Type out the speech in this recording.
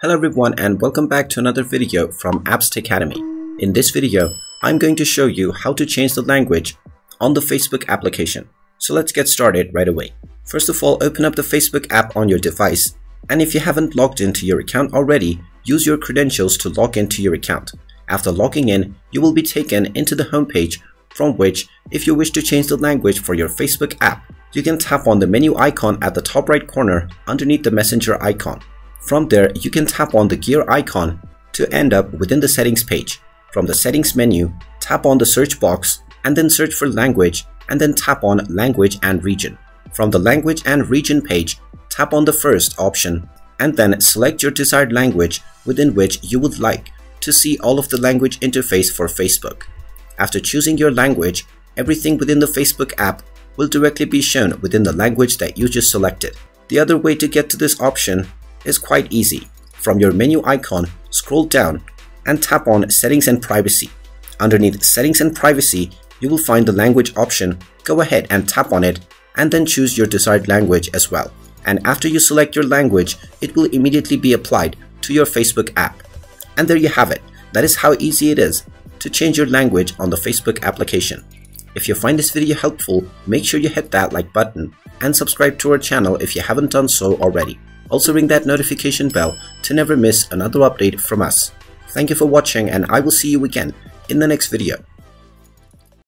Hello everyone and welcome back to another video from AppsTechAcademy. In this video, I'm going to show you how to change the language on the Facebook application. So let's get started right away. First of all, open up the Facebook app on your device, and if you haven't logged into your account already, use your credentials to log into your account. After logging in, you will be taken into the home page from which, if you wish to change the language for your Facebook app, you can tap on the menu icon at the top right corner underneath the messenger icon. From there, you can tap on the gear icon to end up within the settings page. From the settings menu, tap on the search box and then search for language and then tap on language and region. From the language and region page, tap on the first option and then select your desired language within which you would like to see all of the language interface for Facebook. After choosing your language, everything within the Facebook app will directly be shown within the language that you just selected. The other way to get to this option is quite easy. From your menu icon, scroll down and tap on Settings and Privacy. Underneath Settings and Privacy, you will find the language option. Go ahead and tap on it and then choose your desired language as well. And after you select your language, it will immediately be applied to your Facebook app. And there you have it. That is how easy it is to change your language on the Facebook application. If you find this video helpful, make sure you hit that like button and subscribe to our channel if you haven't done so already. Also ring that notification bell to never miss another update from us. Thank you for watching and I will see you again in the next video.